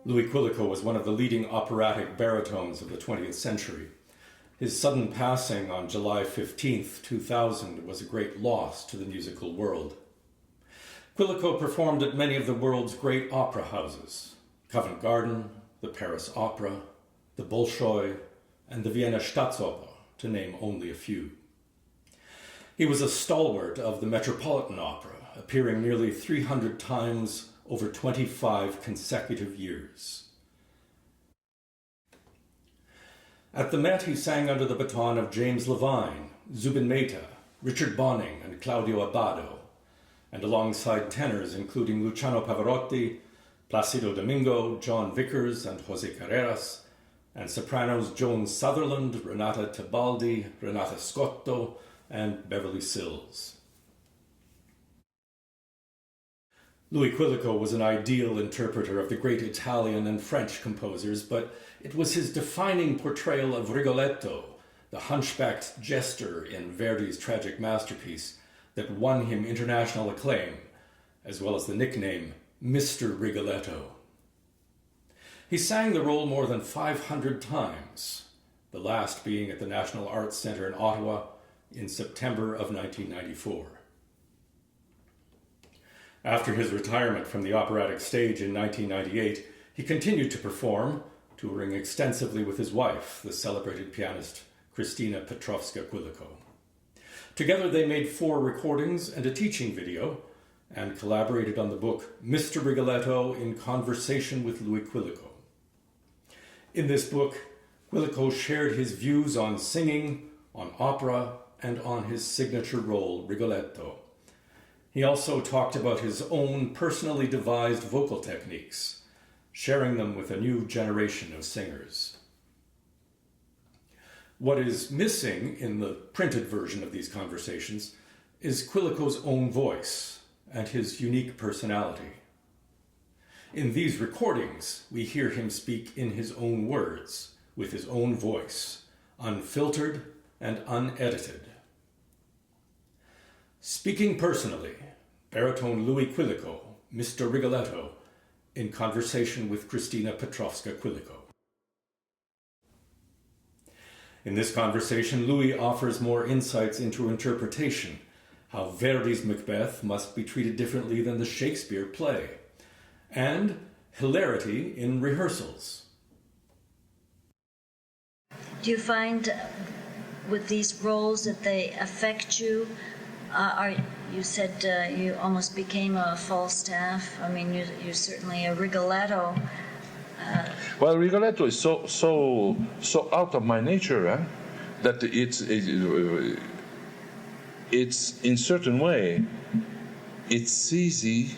Louis Quilico was one of the leading operatic baritones of the 20th century. His sudden passing on July 15, 2000 was a great loss to the musical world. Quilico performed at many of the world's great opera houses: Covent Garden, the Paris Opera, the Bolshoi, and the Vienna Staatsoper, to name only a few. He was a stalwart of the Metropolitan Opera, appearing nearly 300 times over 25 consecutive years. At the Met, he sang under the baton of James Levine, Zubin Mehta, Richard Bonynge and Claudio Abbado, and alongside tenors including Luciano Pavarotti, Placido Domingo, John Vickers and José Carreras, and sopranos Joan Sutherland, Renata Tebaldi, Renata Scotto, and Beverly Sills. Louis Quilico was an ideal interpreter of the great Italian and French composers, but it was his defining portrayal of Rigoletto, the hunchbacked jester in Verdi's tragic masterpiece, that won him international acclaim, as well as the nickname Mr. Rigoletto. He sang the role more than 500 times, the last being at the National Arts Centre in Ottawa in September of 1994. After his retirement from the operatic stage in 1998, he continued to perform, touring extensively with his wife, the celebrated pianist Christina Petrowska Quilico. Together they made 4 recordings and a teaching video, and collaborated on the book Mr. Rigoletto in Conversation with Louis Quilico. In this book, Quilico shared his views on singing, on opera, and on his signature role, Rigoletto. He also talked about his own personally devised vocal techniques, sharing them with a new generation of singers. What is missing in the printed version of these conversations is Quilico's own voice and his unique personality. In these recordings, we hear him speak in his own words, with his own voice, unfiltered and unedited. Speaking personally, baritone Louis Quilico, Mr. Rigoletto, in conversation with Christina Petrowska Quilico. In this conversation, Louis offers more insights into interpretation, how Verdi's Macbeth must be treated differently than the Shakespeare play, and hilarity in rehearsals. Do you find with these roles that they affect you? You said you almost became a Falstaff. I mean, you're certainly a Rigoletto. Well, Rigoletto is so out of my nature, that it's in certain way, it's easy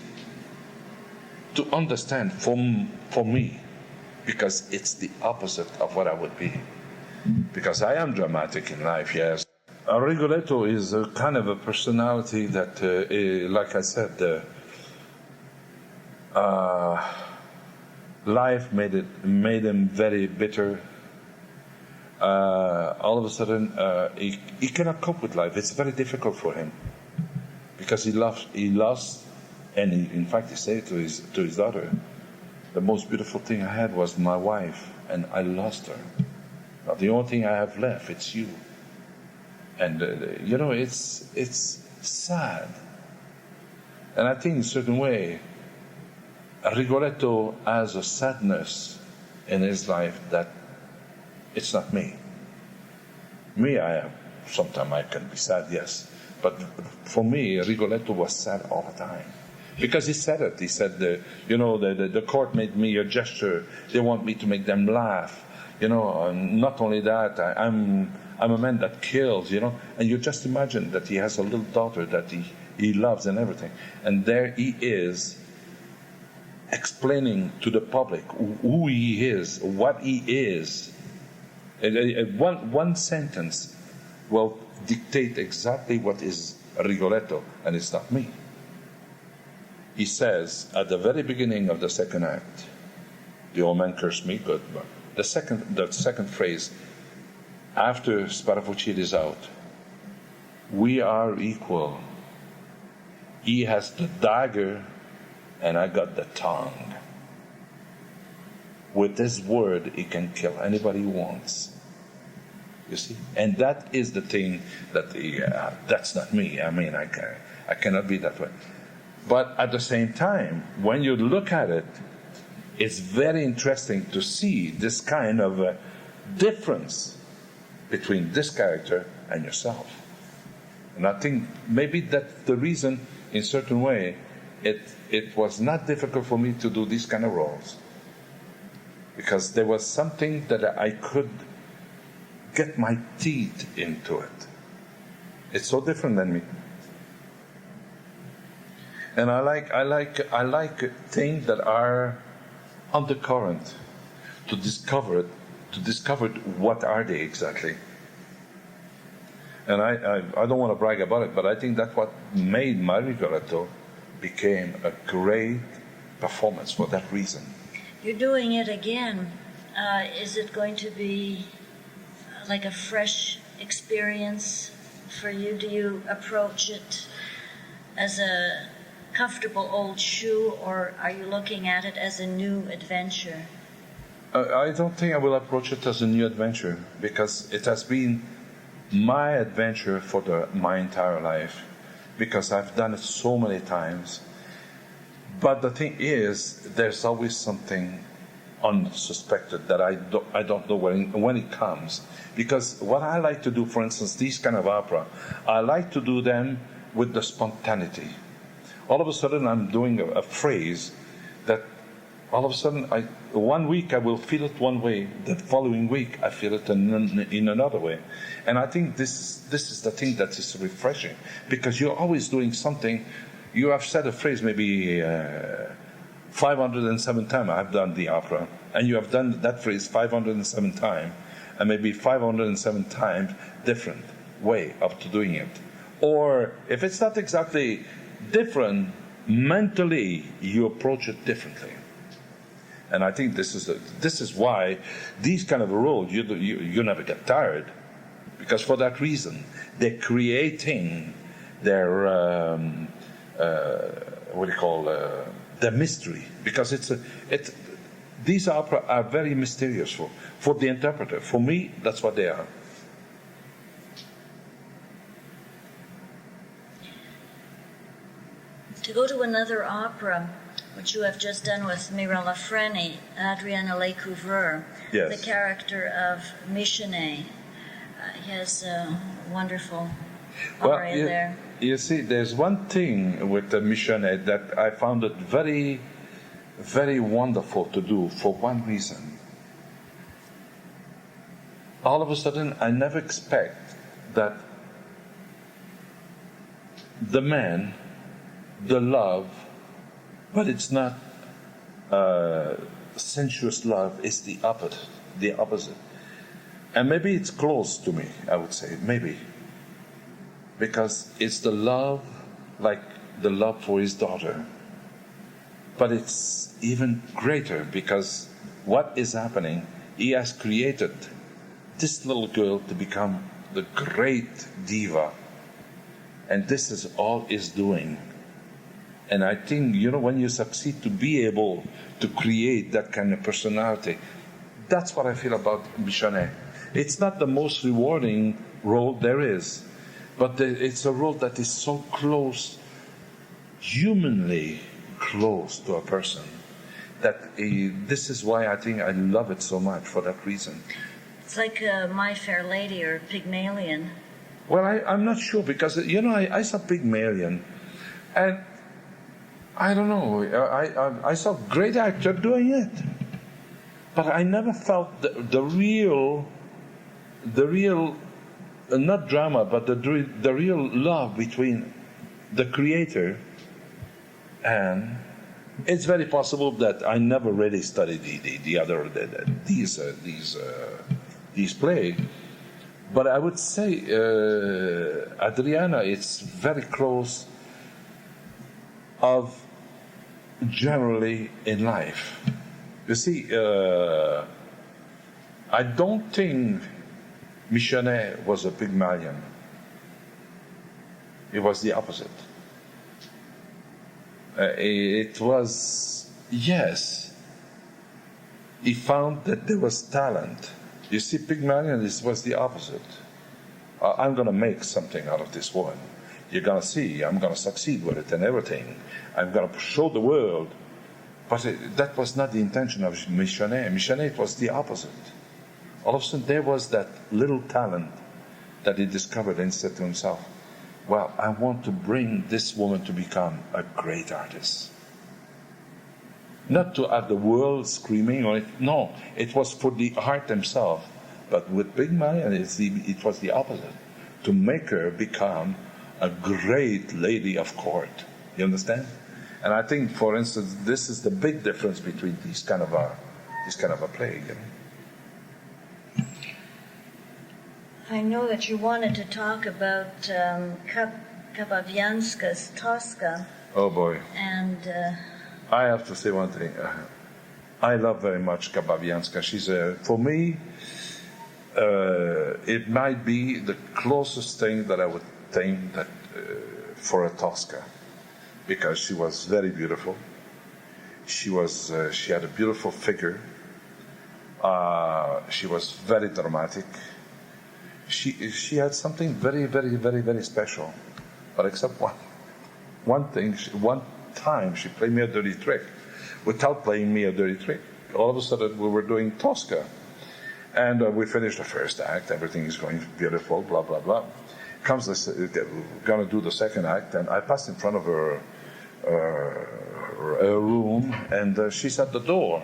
to understand for me, because it's the opposite of what I would be. Because I am dramatic in life, yes. Rigoletto is a kind of a personality that, like I said, life made him very bitter. All of a sudden, he cannot cope with life. It's very difficult for him because he lost, and in fact, he said to his daughter, "The most beautiful thing I had was my wife, and I lost her. Now the only thing I have left, it's you." And it's sad. And I think in a certain way, Rigoletto has a sadness in his life that it's not me. Sometimes I can be sad, yes. But for me, Rigoletto was sad all the time. Because he said it. He said, the court made me a gesture. They want me to make them laugh. And not only that, I'm a man that kills, And you just imagine that he has a little daughter that he loves and everything. And there he is explaining to the public who he is, what he is. One sentence will dictate exactly what is Rigoletto, and it's not me. He says at the very beginning of the second act, the old man cursed me, good, but the second phrase, after Sparafucci is out, we are equal. He has the dagger and I got the tongue. With this word, he can kill anybody he wants. You see? And that is the thing that that's not me. I mean, I cannot be that way. But at the same time, when you look at it, it's very interesting to see this kind of difference between this character and yourself. And I think maybe that's the reason, in a certain way, it was not difficult for me to do these kind of roles. Because there was something that I could get my teeth into it. It's so different than me. And I like things that are undercurrent, to discover what are they exactly. And I don't want to brag about it, but I think that's what made my Rigoletto became a great performance for that reason. You're doing it again. Is it going to be like a fresh experience for you? Do you approach it as a comfortable old shoe, or are you looking at it as a new adventure? I don't think I will approach it as a new adventure, because it has been my adventure for my entire life, because I've done it so many times. But the thing is, there's always something unsuspected that I don't know when it comes. Because what I like to do, for instance, these kind of opera, I like to do them with the spontaneity. All of a sudden I'm doing a phrase that all of a sudden, 1 week I will feel it one way, the following week I feel it in another way. And I think this is the thing that is refreshing, because you're always doing something. You have said a phrase maybe 507 times. I've done the opera, and you have done that phrase 507 times, and maybe 507 times different way of doing it. Or if it's not exactly different, mentally you approach it differently. And I think this is why these kind of roles you never get tired, because for that reason they're creating their their mystery, because these opera are very mysterious for the interpreter. For me, that's what they are. To go to another opera, which you have just done with Mirella Freni, Adriana Lecouvreur, yes. The character of Michelet. He has a wonderful aria there. You see, there's one thing with the Michelet that I found it very, very wonderful to do for one reason. All of a sudden, I never expect that the man, the love, but it's not sensuous love, it's the opposite. And maybe it's close to me, I would say, maybe. Because it's the love, like the love for his daughter. But it's even greater, because what is happening, he has created this little girl to become the great diva. And this is all he's doing. And I think, when you succeed to be able to create that kind of personality, that's what I feel about Michelet. It's not the most rewarding role there is, but it's a role that is so close, humanly close to a person, that this is why I think I love it so much, for that reason. It's like My Fair Lady or Pygmalion. Well, I'm not sure, because, I saw Pygmalion, and I don't know, I saw a great actor doing it, but I never felt the real, not drama, but the real love between the creator, and it's very possible that I never really studied these plays, but I would say Adriana, it's very close of generally in life. You see, I don't think Michelet was a Pygmalion. It was the opposite. It was, yes, he found that there was talent. You see, Pygmalion was the opposite. I'm going to make something out of this woman. You're going to see, I'm going to succeed with it and everything. I'm going to show the world. But that was not the intention of Michelet. Michelet was the opposite. All of a sudden, there was that little talent that he discovered and said to himself, well, I want to bring this woman to become a great artist. Not to have the world screaming on it. No, it was for the art himself. But with Pygmalion, it was the opposite. To make her become a great lady of court. You understand? And I think, for instance, this is the big difference between this kind of a play. You know? I know that you wanted to talk about Kabavianska's Tosca. Oh boy. And I have to say one thing. I love very much Kabavianska. She's for me, it might be the closest thing that I would think that for a Tosca, because she was very beautiful. She had a beautiful figure. She was very dramatic. She had something very, very, very, very special. But except one thing, one time she played me a dirty trick. Without playing me a dirty trick, all of a sudden we were doing Tosca. And we finished the first act, everything is going beautiful, blah, blah, blah. Comes this, gonna do the second act, and I passed in front of her room, and she's at the door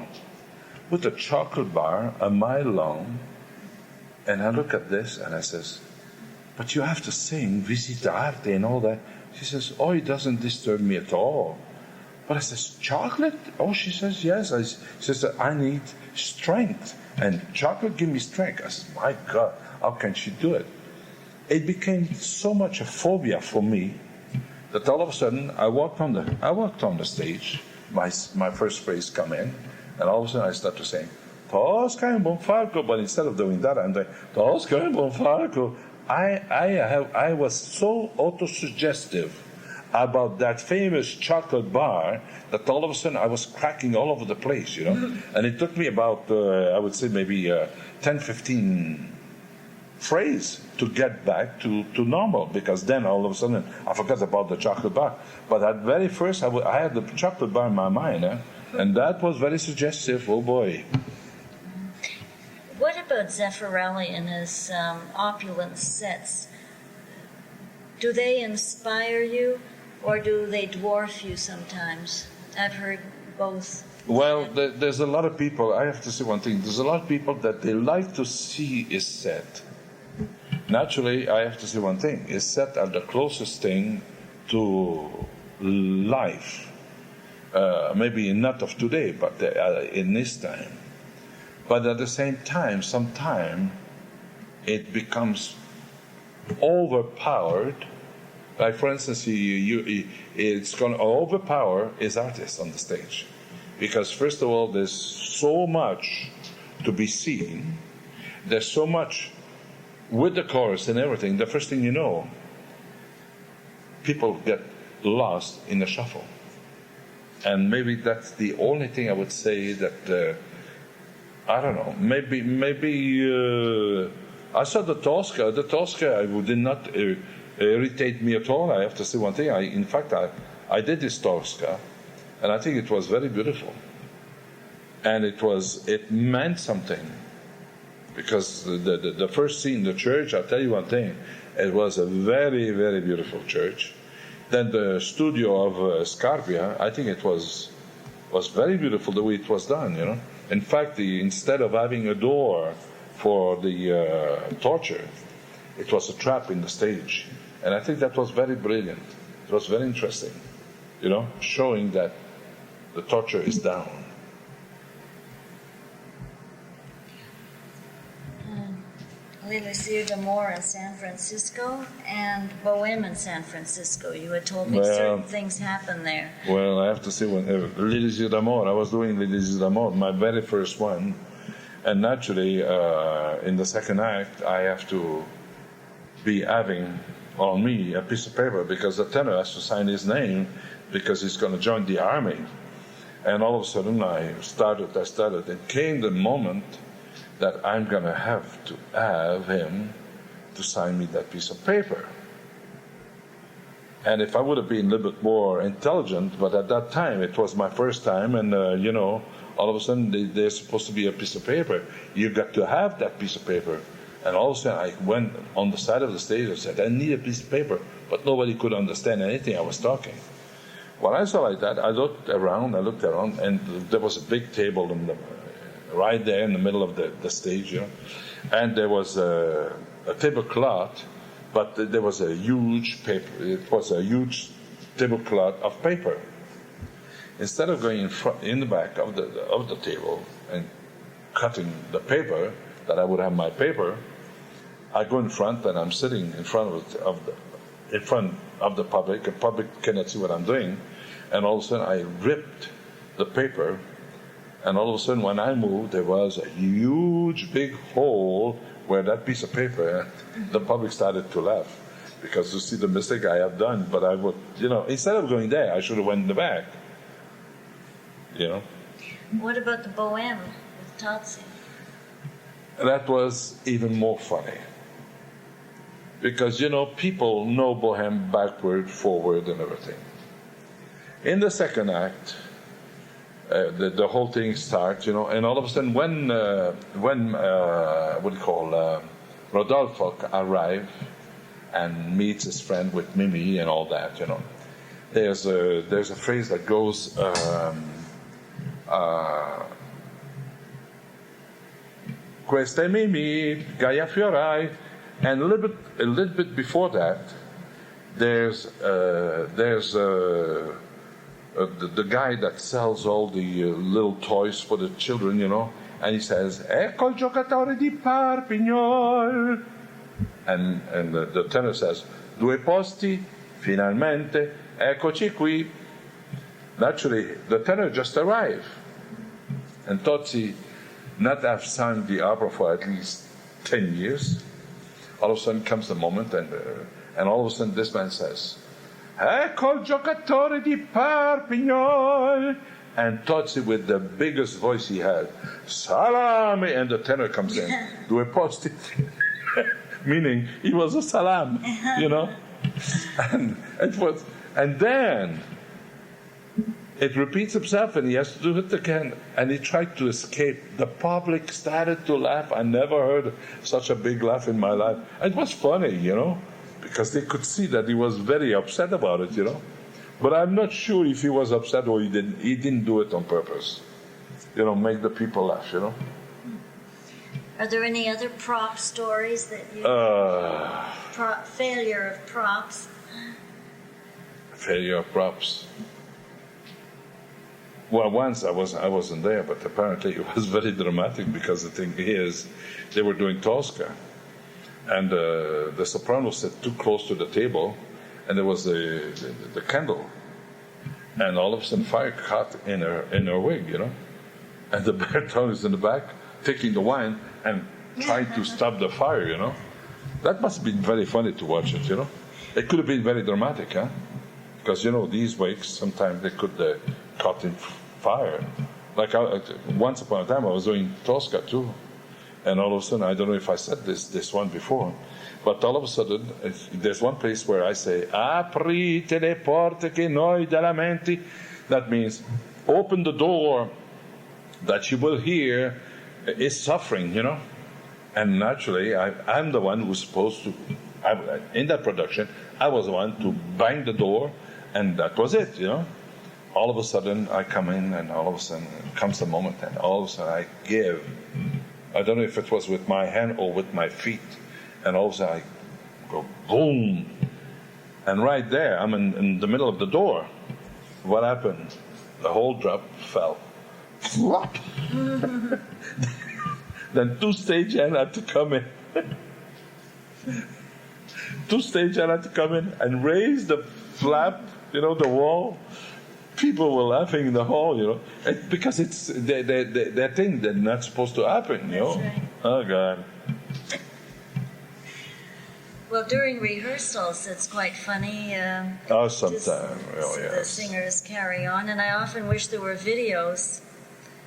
with a chocolate bar a mile long. And I look at this and I says, but you have to sing Visita Arte and all that. She says, oh, it doesn't disturb me at all. But I says, chocolate? Oh, she says, yes. She says, I need strength. And chocolate give me strength. I said, my God, how can she do it? It became so much a phobia for me that all of a sudden I walked on the stage, my first phrase come in, and all of a sudden I start to sing, Tosca in Bonfalco, but instead of doing that, I'm like, Tosca in Bonfalco. I was so autosuggestive about that famous chocolate bar that all of a sudden I was cracking all over the place, you know. And it took me about, I would say maybe 10, 15 phrases to get back to normal, because then all of a sudden I forgot about the chocolate bar. But at very first, I had the chocolate bar in my mind, and that was very suggestive, oh boy. what about Zeffirelli and his opulent sets? Do they inspire you, or do they dwarf you sometimes? I've heard both. Well, there's a lot of people, I have to say one thing, there's a lot of people that they like to see his set. Naturally, I have to say one thing, his set are the closest thing to life. Maybe not of today, but in this time. But at the same time, sometimes it becomes overpowered. Like, for instance, it's going to overpower his artist on the stage. Because, first of all, there's so much to be seen. There's so much with the chorus and everything. The first thing you know, people get lost in the shuffle. And maybe that's the only thing I would say that, I don't know, maybe I saw the Tosca. The Tosca did not irritate me at all. I have to say one thing. In fact, I did this Tosca, and I think it was very beautiful. And it meant something. Because the first scene, the church, I'll tell you one thing, it was a very, very beautiful church. Then the studio of Scarpia, I think it was very beautiful the way it was done, you know. In fact, instead of having a door for the torture, it was a trap in the stage. And I think that was very brilliant. It was very interesting, showing that the torture is down. L'Élysée d'Amour in San Francisco and Bohème in San Francisco. You had told me Well, certain things happened there. Well, I have to say, when L'Élysée d'Amour, I was doing L'Élysée d'Amour, my very first one, and naturally, in the second act, I have to be having on me a piece of paper because the tenor has to sign his name because he's going to join the army. And all of a sudden, I started. It came the moment that I'm going to have him to sign me that piece of paper. And if I would have been a little bit more intelligent, but at that time, it was my first time, and, all of a sudden, there's supposed to be a piece of paper. You got to have that piece of paper. And all of a sudden, I went on the side of the stage and said, I need a piece of paper. But nobody could understand anything I was talking. When I saw like that, I looked around, and there was a big table right there in the middle of the stage, and there was a tablecloth, but there was a huge paper. It was a huge tablecloth of paper. Instead of going in the back of the table and cutting the paper that I would have my paper, I go in front and I'm sitting in front of the public. The public cannot see what I'm doing, and all of a sudden I ripped the paper. And all of a sudden, when I moved, there was a huge, big hole where that piece of paper, the public started to laugh because to see the mistake I have done. But I would, instead of going there, I should have went in the back. What about the Bohème with Tozzi? That was even more funny. Because, people know Bohème backward, forward, and everything. In the second act, the whole thing starts, and all of a sudden when Rodolfo arrives and meets his friend with Mimi and all that, there's a phrase that goes, Questa è Mimi, Gaia Fiorai, and a little bit before that, there's the guy that sells all the little toys for the children, and he says, Ecco il giocatore di Parpignol. And the tenor says, Due posti, finalmente, eccoci qui. Naturally, the tenor just arrived. And Tozzi not have sung the opera for at least 10 years. All of a sudden comes the moment, and all of a sudden this man says, Ecco il giocatore di Parpignol. And Tozzi, with the biggest voice he had, Salami, and the tenor comes in, Due posti, meaning he was a salam, and then it repeats itself, and he has to do it again, and he tried to escape. The public started to laugh. I never heard such a big laugh in my life. It was funny, because they could see that he was very upset about it, But I'm not sure if he was upset or he didn't. He didn't do it on purpose, make the people laugh, Are there any other prop stories that you... failure of props? Failure of props. Well, once I wasn't there, but apparently it was very dramatic because the thing is, they were doing Tosca, and the soprano sat too close to the table, and there was the candle, and all of a sudden fire caught in her wig, and the baritone is in the back taking the wine and trying to stop the fire, That must have been very funny to watch it, It could have been very dramatic, huh? Because, these wigs, sometimes they could caught in fire. Like once upon a time I was doing Tosca too, and all of a sudden, I don't know if I said this one before, but all of a sudden there's one place where I say aprite le porte che noi della menti. That means open the door that you will hear is suffering, and naturally I'm the one who's supposed to, in that production I was the one to bang the door, and that was it, All of a sudden, I come in, and all of a sudden comes the moment, and all of a sudden I give. I don't know if it was with my hand or with my feet, and all of a sudden I go boom, And right there, I'm in the middle of the door. What happened? The whole drop fell. Flop! Then two stagehands had to come in. Two stagehands had to come in and raise the flap, the wall. People were laughing in the hall, because it's they think they're not supposed to happen, That's right. Oh, God. Well, during rehearsals, it's quite funny. Sometimes, The yes. singers carry on, and I often wish there were videos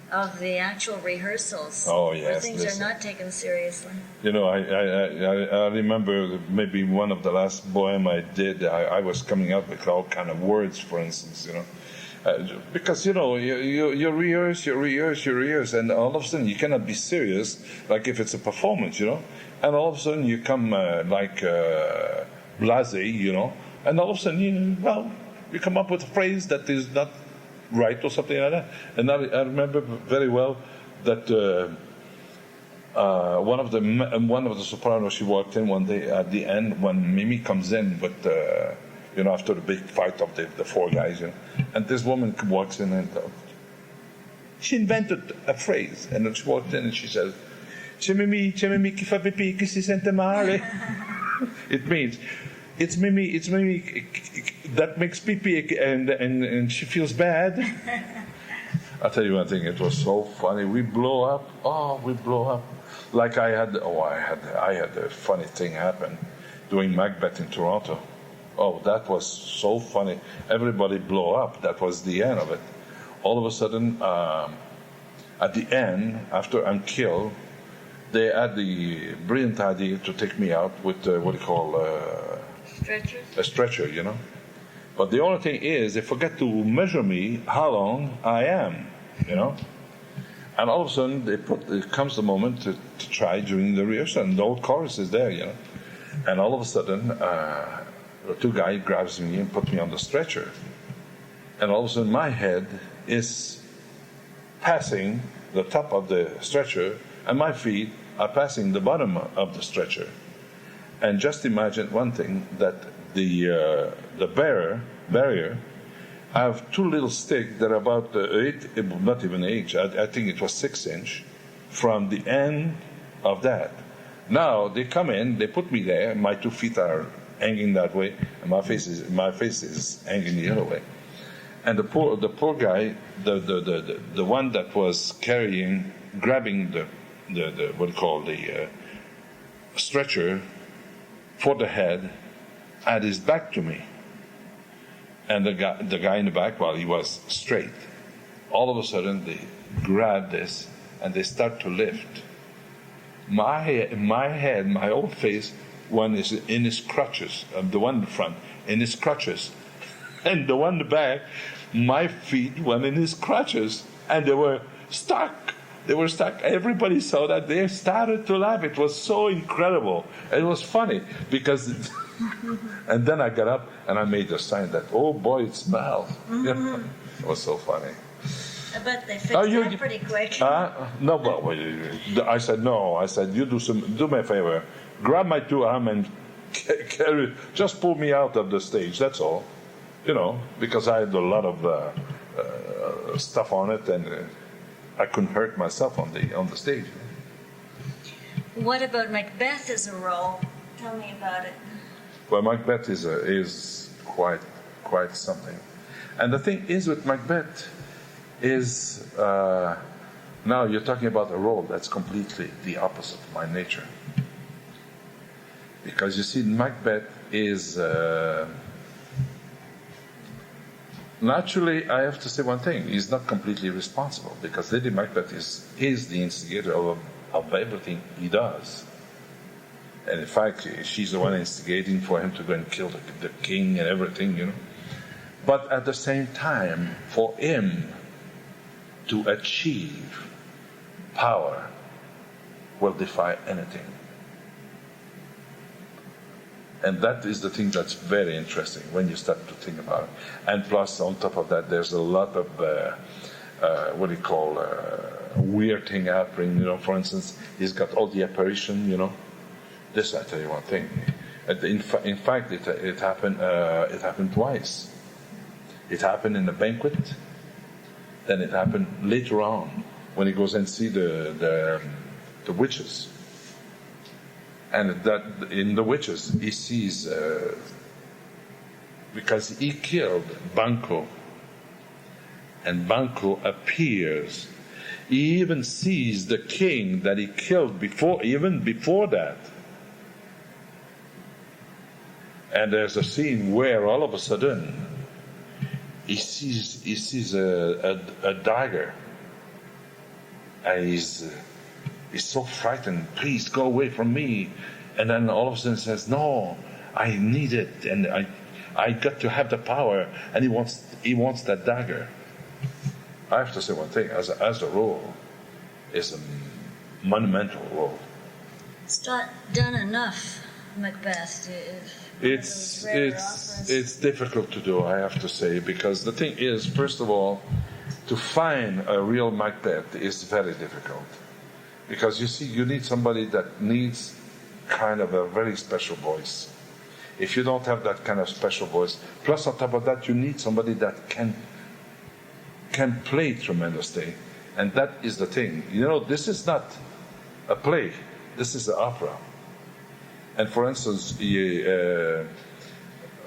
of the actual rehearsals. Oh, where yes, things listen. are not taken seriously. I remember maybe one of the last bohem I did, I was coming up with all kind of words, for instance, because, you rehearse, and all of a sudden you cannot be serious, like if it's a performance, and all of a sudden you come blasé, and all of a sudden you come up with a phrase that is not right or something like that. And I remember very well that one of the sopranos, she walked in one day at the end when Mimi comes in with after the big fight of the four guys, and this woman walks in and she invented a phrase, and then she walked in and she says, "C'è Mimi che fa pipì, che si sente male." It means it's Mimi that makes pee and she feels bad. I'll tell you one thing, it was so funny. We blow up. Like I had a funny thing happen doing Macbeth in Toronto. Oh, that was so funny. Everybody blow up. That was the end of it. All of a sudden, at the end, after I'm killed, they had the brilliant idea to take me out with Stretchers? a stretcher, But the only thing is, they forget to measure me how long I am, And all of a sudden, it comes the moment to try during the rehearsal, and the whole chorus is there, And all of a sudden, the two guys grabs me and put me on the stretcher. And all of a sudden, my head is passing the top of the stretcher, and my feet are passing the bottom of the stretcher. And just imagine one thing, that the barrier have two little sticks that are about 8, not even 8, I think it was 6-inch, from the end of that. Now they come in, they put me there, my 2 feet are hanging that way, and my face is hanging the other way. And the poor guy, the one that was grabbing the stretcher for the head, had his back to me. And the guy in the back, well, he was straight. All of a sudden, they grab this and they start to lift. My head, my whole face, one is in his crutches, the one in the front, in his crutches. And the one in the back, my feet went in his crutches. And they were stuck. Everybody saw that. They started to laugh. It was so incredible. It was funny because... And then I got up and I made the sign that, oh boy, it smells. Mm-hmm. It was so funny. But they fixed that pretty quick. No, but I said, no. I said, you do me a favor. Grab my 2 arms and carry, just pull me out of the stage. That's all. Because I had a lot of stuff on it, and I couldn't hurt myself on the stage. What about Macbeth as a role? Tell me about it. Well, Macbeth is quite something. And the thing is with Macbeth is, now you're talking about a role that's completely the opposite of my nature. Because you see, Macbeth is, naturally, I have to say one thing, he's not completely responsible, because Lady Macbeth is the instigator of everything he does. And in fact, she's the one instigating for him to go and kill the king and everything, But at the same time, for him to achieve power will defy anything. And that is the thing that's very interesting when you start to think about it. And plus, on top of that, there's a lot of, weird thing happening. For instance, he's got all the apparition, This, I tell you one thing. In fact, it happened. It happened twice. It happened in the banquet. Then it happened later on when he goes and see the witches. And that in the witches he sees because he killed Banco, and Banco appears. He even sees the king that he killed even before that. And there's a scene where all of a sudden he sees a dagger, and he's so frightened. Please go away from me. And then all of a sudden says, "No, I need it, and I got to have the power." And he wants that dagger. I have to say one thing: as a role, it's a monumental role. It's not done enough, Macbeth. It's difficult to do, I have to say, because the thing is, first of all, to find a real Macbeth is very difficult, because you see, you need somebody that needs kind of a very special voice. If you don't have that kind of special voice, plus on top of that, you need somebody that can play tremendously, and that is the thing. You know, this is not a play; this is an opera. And for instance, the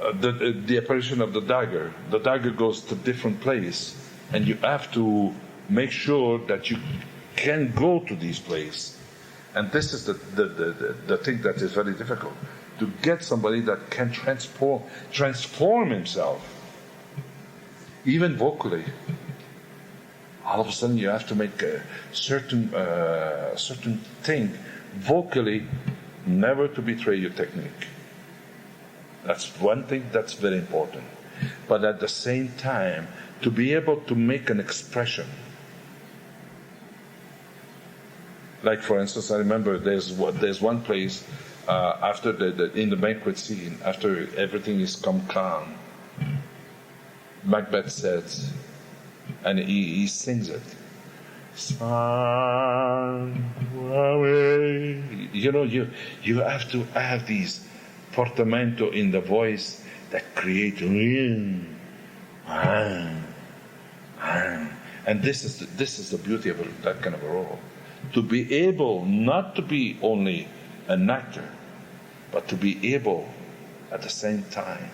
apparition of the dagger goes to different place, and you have to make sure that you can go to these places. And this is the thing that is very difficult, to get somebody that can transform himself, even vocally. All of a sudden, you have to make a certain thing vocally, never to betray your technique. That's one thing that's very important. But at the same time, to be able to make an expression. Like, for instance, I remember there's one place after in the banquet scene, after everything is come calm, Macbeth says, and he sings it. You know, you have to have these portamento in the voice that create and this is the beauty of that kind of a role, to be able not to be only an actor, but to be able at the same time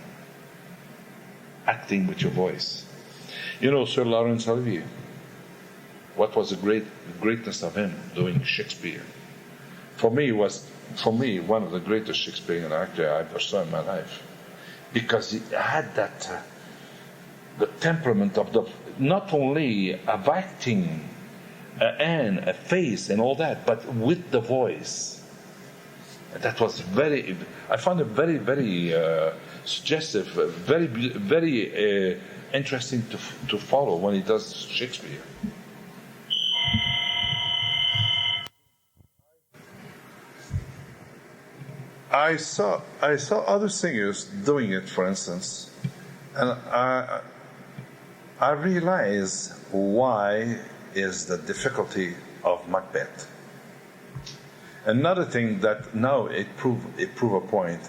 acting with your voice. You know, Sir Laurence Olivier, what was the greatness of him doing Shakespeare? For me, one of the greatest Shakespearean actors I ever saw in my life, because he had that the temperament of not only of acting, a face and all that, but with the voice. And that was I found it very, very suggestive, very interesting to follow when he does Shakespeare. I saw other singers doing it, for instance, and I realize why is the difficulty of Macbeth. Another thing that now it prove a point.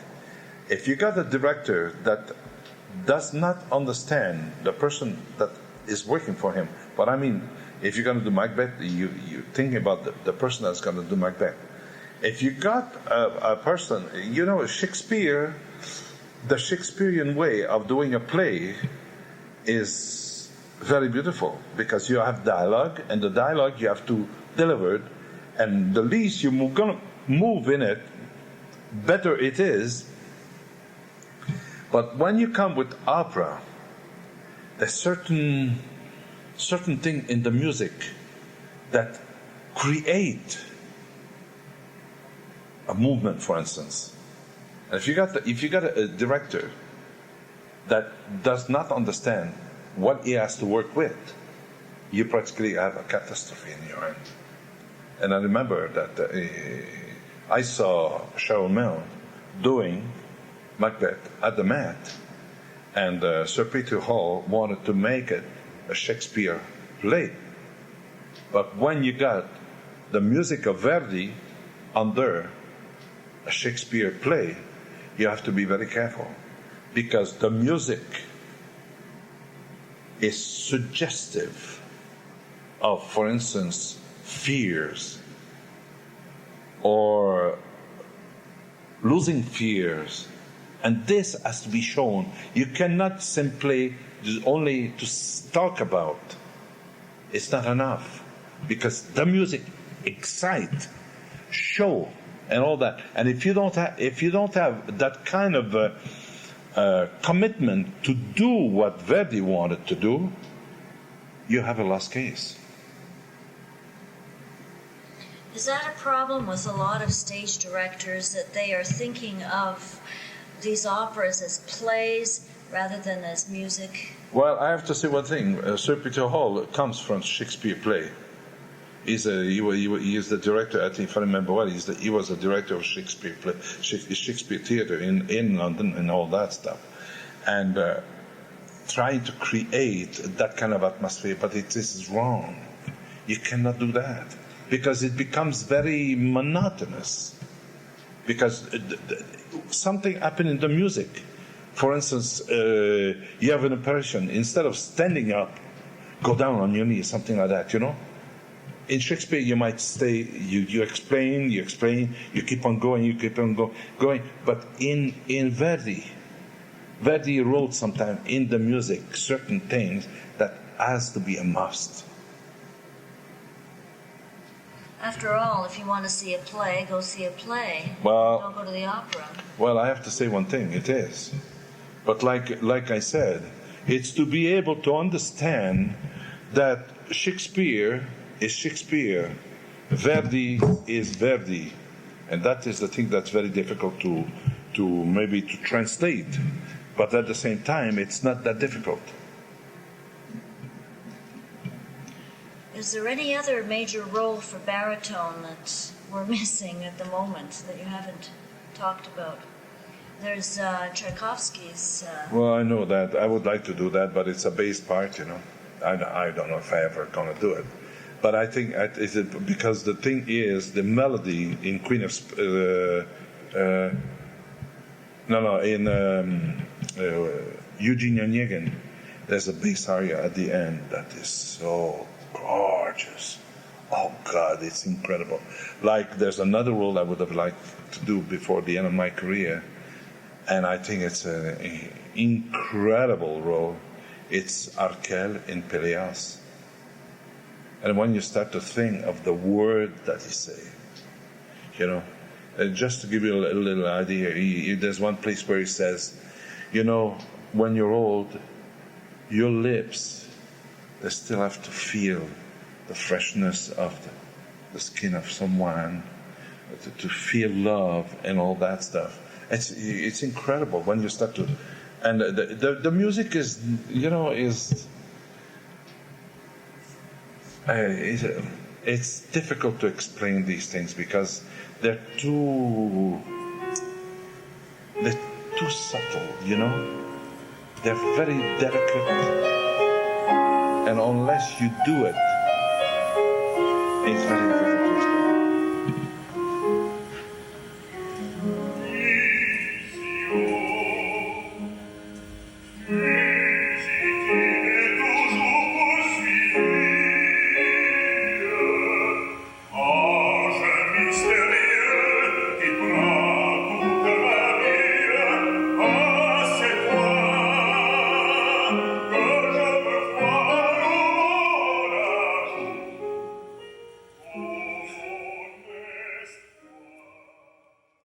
If you got a director that does not understand the person that is working for him, but I mean, if you're going to do Macbeth, you think about the person that's going to do Macbeth. If you got a person, you know, Shakespeare, the Shakespearean way of doing a play is very beautiful, because you have dialogue, and the dialogue you have to deliver it, and the least you're going to move in it, better it is. But when you come with opera, there's certain thing in the music that create a movement, for instance. And if you got a director that does not understand what he has to work with, you practically have a catastrophe in your hand. And I remember that I saw Cheryl Mill doing Macbeth at the Met, and Sir Peter Hall wanted to make it a Shakespeare play. But when you got the music of Verdi under a Shakespeare play, you have to be very careful, because the music is suggestive of, for instance, fears or losing fears, and this has to be shown. You cannot simply just only to talk about. It's not enough, because the music excite, show, and all that. And if you don't have that kind of commitment to do what Verdi wanted to do, you have a lost case. Is that a problem with a lot of stage directors, that they are thinking of these operas as plays rather than as music? Well, I have to say one thing. Sir Peter Hall comes from Shakespeare play. He is the director, I think, if I remember well, he was the director of Shakespeare play, Shakespeare Theatre in London and all that stuff. And trying to create that kind of atmosphere, but it is wrong. You cannot do that, because it becomes very monotonous. Because something happened in the music. For instance, you have an impression, instead of standing up, go down on your knees, something like that, you know? In Shakespeare, you might stay, you explain, you keep on going, going. But in Verdi wrote sometimes in the music certain things that has to be a must. After all, if you want to see a play, go see a play. Well, Don't go to the opera. Well, I have to say one thing, it is. But like I said, it's to be able to understand that Shakespeare is Shakespeare, Verdi is Verdi, and that is the thing that's very difficult to maybe to translate. But at the same time, it's not that difficult. Is there any other major role for baritone that we're missing at the moment that you haven't talked about? There's Tchaikovsky's... Well, I know that. I would like to do that, but it's a bass part, you know. I don't know if I ever going to do it. But I think because the thing is, the melody in Queen of... Eugene Onegin, there's a bass aria at the end that is so gorgeous. Oh God, it's incredible. Like, there's another role I would have liked to do before the end of my career, and I think it's an incredible role. It's Arkel in Peleas. And when you start to think of the word that he say, you know, just to give you a little idea, there's one place where he says, you know, when you're old, your lips, they still have to feel the freshness of the skin of someone, to feel love and all that stuff. It's incredible when you start to, and the music is, you know, it's difficult to explain these things because they're too subtle, you know. They're very delicate, and unless you do it, it's very difficult.